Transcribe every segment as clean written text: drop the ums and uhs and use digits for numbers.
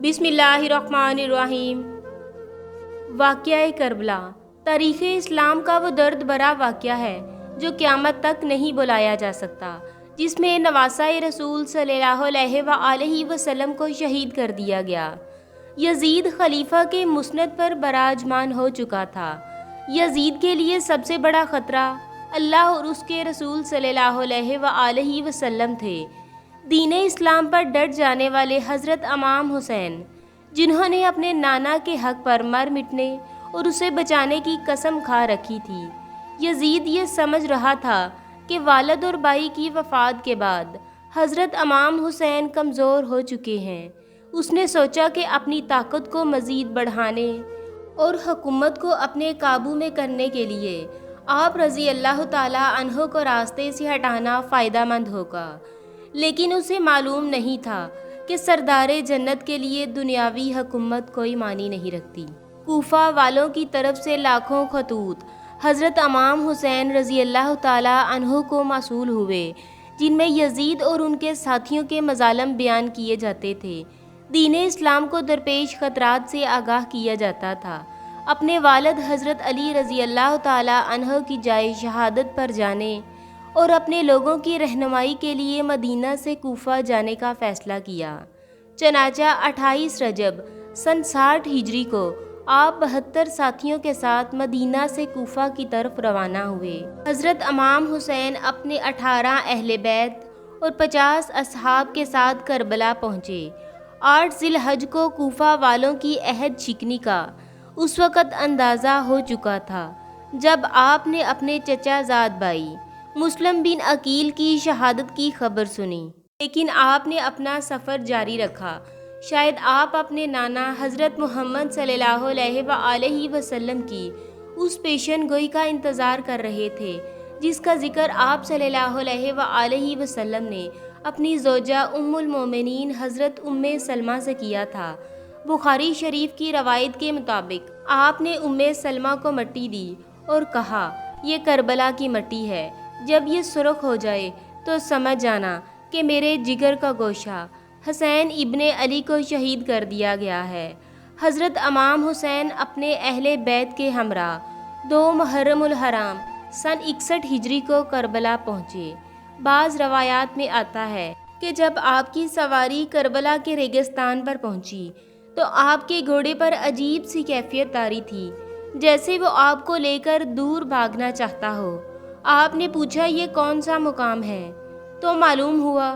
بسم اللہ الرحمن الرحیم۔ واقعہ کربلا تاریخ اسلام کا وہ درد بھرا واقعہ ہے جو قیامت تک نہیں بلایا جا سکتا، جس میں نواسہ رسول صلی اللہ علیہ وآلہ وسلم کو شہید کر دیا گیا۔ یزید خلیفہ کے مسند پر براجمان ہو چکا تھا۔ یزید کے لیے سب سے بڑا خطرہ اللہ اور اس کے رسول صلی اللہ علیہ وآلہ وسلم تھے۔ دین اسلام پر ڈٹ جانے والے حضرت امام حسین، جنہوں نے اپنے نانا کے حق پر مر مٹنے اور اسے بچانے کی قسم کھا رکھی تھی۔ یزید یہ سمجھ رہا تھا کہ والد اور بھائی کی وفات کے بعد حضرت امام حسین کمزور ہو چکے ہیں۔ اس نے سوچا کہ اپنی طاقت کو مزید بڑھانے اور حکومت کو اپنے قابو میں کرنے کے لیے آپ رضی اللہ تعالیٰ عنہ کو راستے سے ہٹانا فائدہ مند ہوگا، لیکن اسے معلوم نہیں تھا کہ سردار جنت کے لیے دنیاوی حکومت کوئی معنی نہیں رکھتی۔ کوفہ والوں کی طرف سے لاکھوں خطوط حضرت امام حسین رضی اللہ تعالیٰ عنہ کو موصول ہوئے، جن میں یزید اور ان کے ساتھیوں کے مظالم بیان کیے جاتے تھے۔ دین اسلام کو درپیش خطرات سے آگاہ کیا جاتا تھا۔ اپنے والد حضرت علی رضی اللہ تعالیٰ عنہ کی جائے شہادت پر جانے اور اپنے لوگوں کی رہنمائی کے لیے مدینہ سے کوفہ جانے کا فیصلہ کیا۔ چنانچہ 28 رجب سن 60 ہجری کو آپ 72 ساتھیوں کے ساتھ مدینہ سے کوفہ کی طرف روانہ ہوئے۔ حضرت امام حسین اپنے 18 اہل بیت اور 50 اصحاب کے ساتھ کربلا پہنچے۔ 8 ذی الحج کو کوفہ والوں کی عہد شکنی کا اس وقت اندازہ ہو چکا تھا جب آپ نے اپنے چچا زاد بھائی مسلم بن عقیل کی شہادت کی خبر سنی، لیکن آپ نے اپنا سفر جاری رکھا۔ شاید آپ اپنے نانا حضرت محمد صلی اللہ علیہ وآلہ وسلم کی اس پیشن گوئی کا انتظار کر رہے تھے جس کا ذکر آپ صلی اللہ علیہ وآلہ وسلم نے اپنی زوجہ ام المومنین حضرت ام سلمہ سے کیا تھا۔ بخاری شریف کی روایت کے مطابق آپ نے ام سلمہ کو مٹی دی اور کہا، یہ کربلا کی مٹی ہے، جب یہ سرخ ہو جائے تو سمجھ جانا کہ میرے جگر کا گوشہ حسین ابن علی کو شہید کر دیا گیا ہے۔ حضرت امام حسین اپنے اہل بیت کے ہمراہ 2 محرم الحرام سن 61 ہجری کو کربلا پہنچے۔ بعض روایات میں آتا ہے کہ جب آپ کی سواری کربلا کے ریگستان پر پہنچی تو آپ کے گھوڑے پر عجیب سی کیفیت طاری تھی، جیسے وہ آپ کو لے کر دور بھاگنا چاہتا ہو۔ آپ نے پوچھا، یہ کون سا مقام ہے؟ تو معلوم ہوا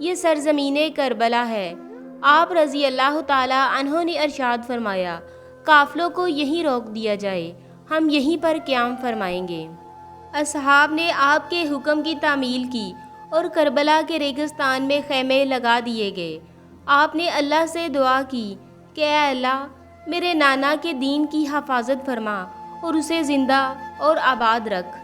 یہ سرزمین کربلا ہے۔ آپ رضی اللہ تعالیٰ عنہ نے ارشاد فرمایا، قافلوں کو یہیں روک دیا جائے، ہم یہیں پر قیام فرمائیں گے۔ اصحاب نے آپ کے حکم کی تعمیل کی اور کربلا کے ریگستان میں خیمے لگا دیے گئے۔ آپ نے اللہ سے دعا کی کہ اے اللہ، میرے نانا کے دین کی حفاظت فرما اور اسے زندہ اور آباد رکھ۔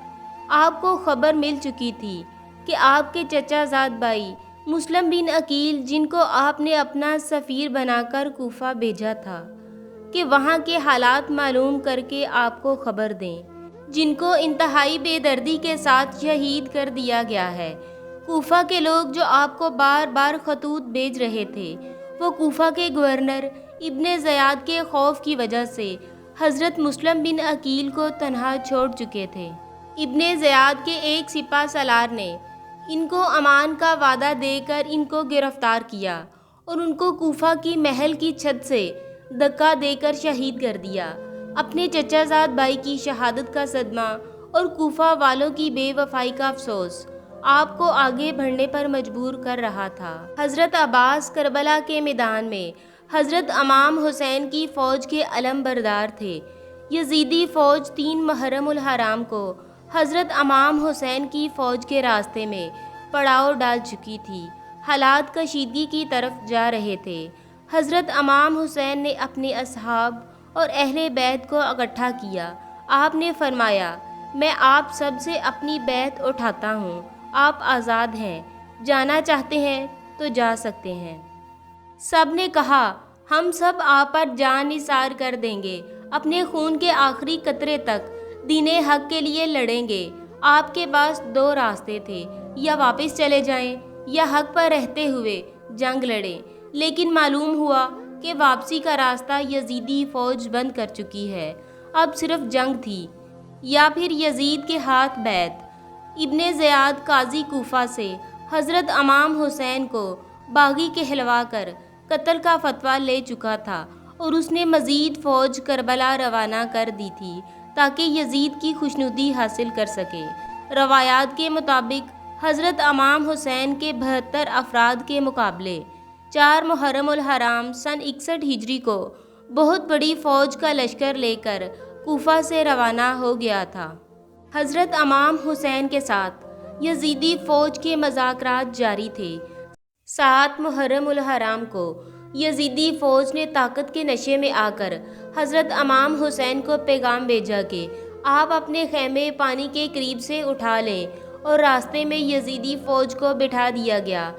آپ کو خبر مل چکی تھی کہ آپ کے چچا زاد بھائی مسلم بن عقیل، جن کو آپ نے اپنا سفیر بنا کر کوفہ بھیجا تھا، کہ وہاں کے حالات معلوم کر کے آپ کو خبر دیں، جن کو انتہائی بے دردی کے ساتھ شہید کر دیا گیا ہے۔ کوفہ کے لوگ جو آپ کو بار بار خطوط بھیج رہے تھے، وہ کوفہ کے گورنر ابن زیاد کے خوف کی وجہ سے حضرت مسلم بن عقیل کو تنہا چھوڑ چکے تھے۔ ابن زیاد کے ایک سپہ سالار نے ان کو امان کا وعدہ دے کر ان کو گرفتار کیا اور ان کو کوفہ کی محل کی چھت سے دھکا دے کر شہید کر دیا۔ اپنے چچا زاد بھائی کی شہادت کا صدمہ اور کوفہ والوں کی بے وفائی کا افسوس آپ کو آگے بڑھنے پر مجبور کر رہا تھا۔ حضرت عباس کربلا کے میدان میں حضرت امام حسین کی فوج کے علم بردار تھے۔ یزیدی فوج 3 محرم الحرام کو حضرت امام حسین کی فوج کے راستے میں پڑاؤ ڈال چکی تھی۔ حالات کشیدگی کی طرف جا رہے تھے۔ حضرت امام حسین نے اپنے اصحاب اور اہل بیت کو اکٹھا کیا۔ آپ نے فرمایا، میں آپ سب سے اپنی بیعت اٹھاتا ہوں، آپ آزاد ہیں، جانا چاہتے ہیں تو جا سکتے ہیں۔ سب نے کہا، ہم سب آپ پر جان نثار کر دیں گے، اپنے خون کے آخری قطرے تک دین حق کے لیے لڑیں گے۔ آپ کے پاس 2 راستے تھے، یا واپس چلے جائیں یا حق پر رہتے ہوئے جنگ لڑیں، لیکن معلوم ہوا کہ واپسی کا راستہ یزیدی فوج بند کر چکی ہے، اب صرف جنگ تھی یا پھر یزید کے ہاتھ بیعت۔ ابن زیاد قاضی کوفہ سے حضرت امام حسین کو باغی کہلوا کر قتل کا فتویٰ لے چکا تھا اور اس نے مزید فوج کربلا روانہ کر دی تھی تاکہ یزید کی خوشنودی حاصل کر سکے۔ روایات کے مطابق حضرت امام حسین کے 72 افراد کے مقابلے 4 محرم الحرام سن 61 ہجری کو بہت بڑی فوج کا لشکر لے کر کوفہ سے روانہ ہو گیا تھا۔ حضرت امام حسین کے ساتھ یزیدی فوج کے مذاکرات جاری تھے۔ 7 محرم الحرام کو یزیدی فوج نے طاقت کے نشے میں آ کر حضرت امام حسین کو پیغام بھیجا کہ آپ اپنے خیمے پانی کے قریب سے اٹھا لیں، اور راستے میں یزیدی فوج کو بٹھا دیا گیا۔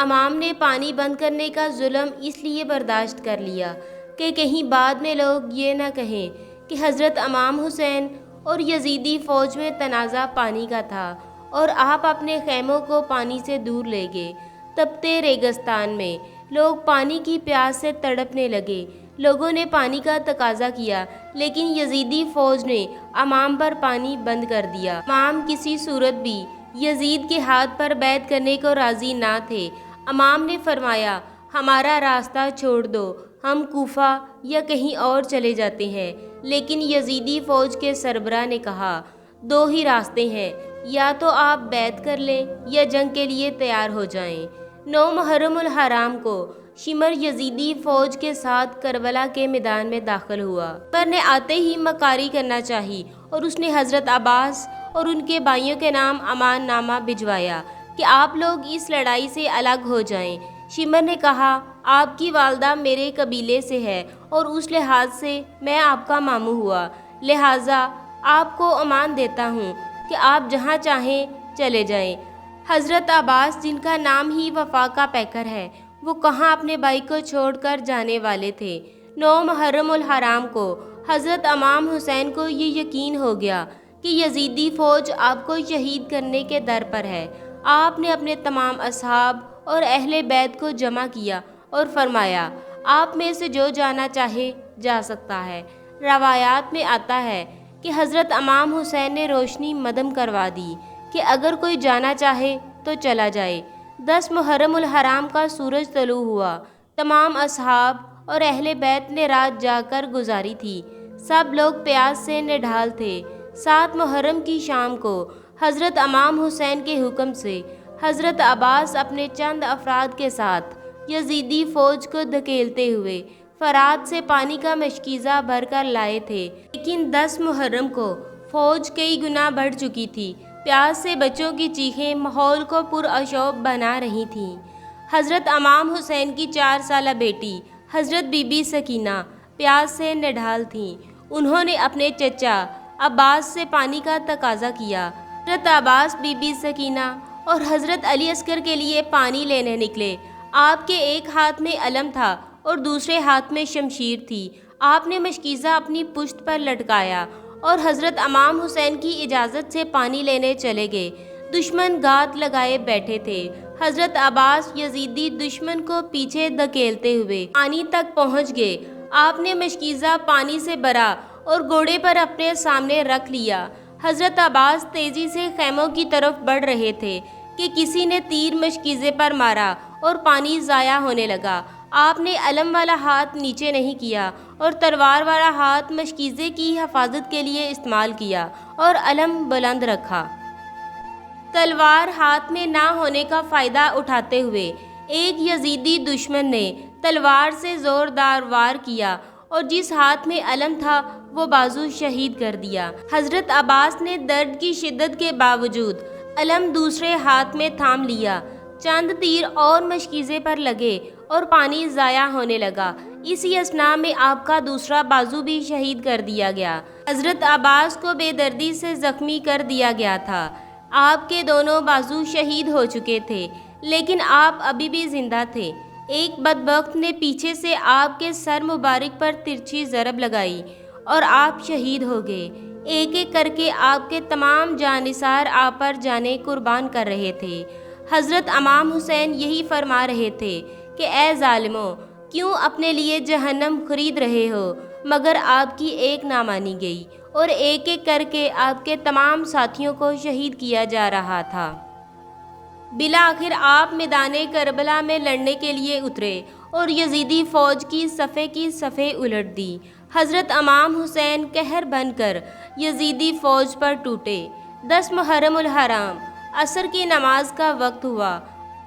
امام نے پانی بند کرنے کا ظلم اس لیے برداشت کر لیا کہ کہیں بعد میں لوگ یہ نہ کہیں کہ حضرت امام حسین اور یزیدی فوج میں تنازع پانی کا تھا اور آپ اپنے خیموں کو پانی سے دور لے گئے۔ تپتے ریگستان میں لوگ پانی کی پیاس سے تڑپنے لگے۔ لوگوں نے پانی کا تقاضا کیا، لیکن یزیدی فوج نے امام پر پانی بند کر دیا۔ امام کسی صورت بھی یزید کے ہاتھ پر بیعت کرنے کو راضی نہ تھے۔ امام نے فرمایا، ہمارا راستہ چھوڑ دو، ہم کوفہ یا کہیں اور چلے جاتے ہیں۔ لیکن یزیدی فوج کے سربراہ نے کہا، 2 ہی راستے ہیں، یا تو آپ بیعت کر لیں یا جنگ کے لیے تیار ہو جائیں۔ 9 محرم الحرام کو شمر یزیدی فوج کے ساتھ کربلا کے میدان میں داخل ہوا۔ شمر نے آتے ہی مکاری کرنا چاہی اور اس نے حضرت عباس اور ان کے بھائیوں کے نام امان نامہ بھجوایا کہ آپ لوگ اس لڑائی سے الگ ہو جائیں۔ شمر نے کہا، آپ کی والدہ میرے قبیلے سے ہے اور اس لحاظ سے میں آپ کا ماموں ہوا، لہٰذا آپ کو امان دیتا ہوں کہ آپ جہاں چاہیں چلے جائیں۔ حضرت عباس، جن کا نام ہی وفا کا پیکر ہے، وہ کہاں اپنے بھائی کو چھوڑ کر جانے والے تھے۔ 9 محرم الحرام کو حضرت امام حسین کو یہ یقین ہو گیا کہ یزیدی فوج آپ کو شہید کرنے کے در پر ہے۔ آپ نے اپنے تمام اصحاب اور اہل بیت کو جمع کیا اور فرمایا، آپ میں سے جو جانا چاہے جا سکتا ہے۔ روایات میں آتا ہے کہ حضرت امام حسین نے روشنی مدم کروا دی کہ اگر کوئی جانا چاہے تو چلا جائے۔ 10 محرم الحرام کا سورج طلوع ہوا۔ تمام اصحاب اور اہل بیت نے رات جا کر گزاری تھی۔ سب لوگ پیاس سے نڈھال تھے۔ 7 محرم کی شام کو حضرت امام حسین کے حکم سے حضرت عباس اپنے چند افراد کے ساتھ یزیدی فوج کو دھکیلتے ہوئے فرات سے پانی کا مشکیزہ بھر کر لائے تھے، لیکن 10 محرم کو فوج کئی گنا بڑھ چکی تھی۔ پیاس سے بچوں کی چیخیں ماحول کو پرآشوب بنا رہی تھیں۔ حضرت امام حسین کی 4 سالہ بیٹی حضرت بی بی سکینہ پیاس سے نڈھال تھیں۔ انہوں نے اپنے چچا عباس سے پانی کا تقاضا کیا۔ حضرت عباس، بی بی سکینہ اور حضرت علی اصغر کے لیے پانی لینے نکلے۔ آپ کے ایک ہاتھ میں علم تھا اور دوسرے ہاتھ میں شمشیر تھی۔ آپ نے مشکیزہ اپنی پشت پر لٹکایا اور حضرت امام حسین کی اجازت سے پانی لینے چلے گئے۔ دشمن گھات لگائے بیٹھے تھے۔ حضرت عباس یزیدی دشمن کو پیچھے دھکیلتے ہوئے پانی تک پہنچ گئے۔ آپ نے مشکیزہ پانی سے بھرا اور گھوڑے پر اپنے سامنے رکھ لیا۔ حضرت عباس تیزی سے خیموں کی طرف بڑھ رہے تھے کہ کسی نے تیر مشکیزے پر مارا اور پانی ضائع ہونے لگا۔ آپ نے علم والا ہاتھ نیچے نہیں کیا اور تلوار والا ہاتھ مشکیزے کی حفاظت کے لیے استعمال کیا اور علم بلند رکھا۔ تلوار ہاتھ میں نہ ہونے کا فائدہ اٹھاتے ہوئے ایک یزیدی دشمن نے تلوار سے زوردار وار کیا اور جس ہاتھ میں علم تھا وہ بازو شہید کر دیا۔ حضرت عباس نے درد کی شدت کے باوجود علم دوسرے ہاتھ میں تھام لیا۔ چند تیر اور مشکیزے پر لگے اور پانی ضائع ہونے لگا۔ اسی اثناء میں آپ کا دوسرا بازو بھی شہید کر دیا گیا۔ حضرت عباس کو بے دردی سے زخمی کر دیا گیا تھا۔ آپ کے دونوں بازو شہید ہو چکے تھے، لیکن آپ ابھی بھی زندہ تھے۔ ایک بدبخت نے پیچھے سے آپ کے سر مبارک پر ترچھی ضرب لگائی اور آپ شہید ہو گئے۔ ایک ایک کر کے آپ کے تمام جانثار آپ پر جانیں قربان کر رہے تھے۔ حضرت امام حسین یہی فرما رہے تھے کہ اے ظالموں، کیوں اپنے لیے جہنم خرید رہے ہو؟ مگر آپ کی ایک نہ مانی گئی اور ایک ایک کر کے آپ کے تمام ساتھیوں کو شہید کیا جا رہا تھا۔ بالآخر آپ میدان کربلا میں لڑنے کے لیے اترے اور یزیدی فوج کی صفیں الٹ دی۔ حضرت امام حسین قہر بن کر یزیدی فوج پر ٹوٹے۔ 10 محرم الحرام عصر کی نماز کا وقت ہوا۔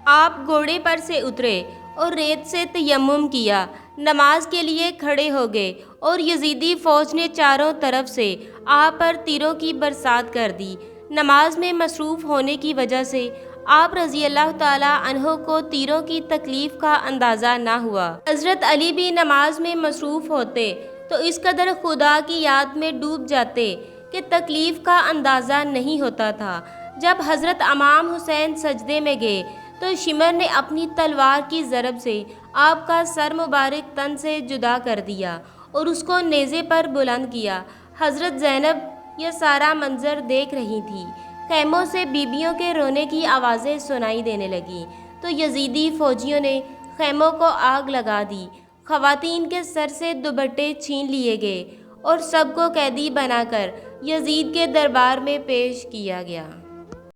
آپ گھوڑے پر سے اترے اور ریت سے تیمم کیا، نماز کے لیے کھڑے ہو گئے اور یزیدی فوج نے چاروں طرف سے آپ پر تیروں کی برسات کر دی۔ نماز میں مصروف ہونے کی وجہ سے آپ رضی اللہ تعالیٰ عنہ کو تیروں کی تکلیف کا اندازہ نہ ہوا۔ حضرت علی بھی نماز میں مصروف ہوتے تو اس قدر خدا کی یاد میں ڈوب جاتے کہ تکلیف کا اندازہ نہیں ہوتا تھا۔ جب حضرت امام حسین سجدے میں گئے تو شمر نے اپنی تلوار کی ضرب سے آپ کا سر مبارک تن سے جدا کر دیا اور اس کو نیزے پر بلند کیا۔ حضرت زینب یہ سارا منظر دیکھ رہی تھی۔ خیموں سے بیبیوں کے رونے کی آوازیں سنائی دینے لگیں تو یزیدی فوجیوں نے خیموں کو آگ لگا دی۔ خواتین کے سر سے دوپٹے چھین لیے گئے اور سب کو قیدی بنا کر یزید کے دربار میں پیش کیا گیا۔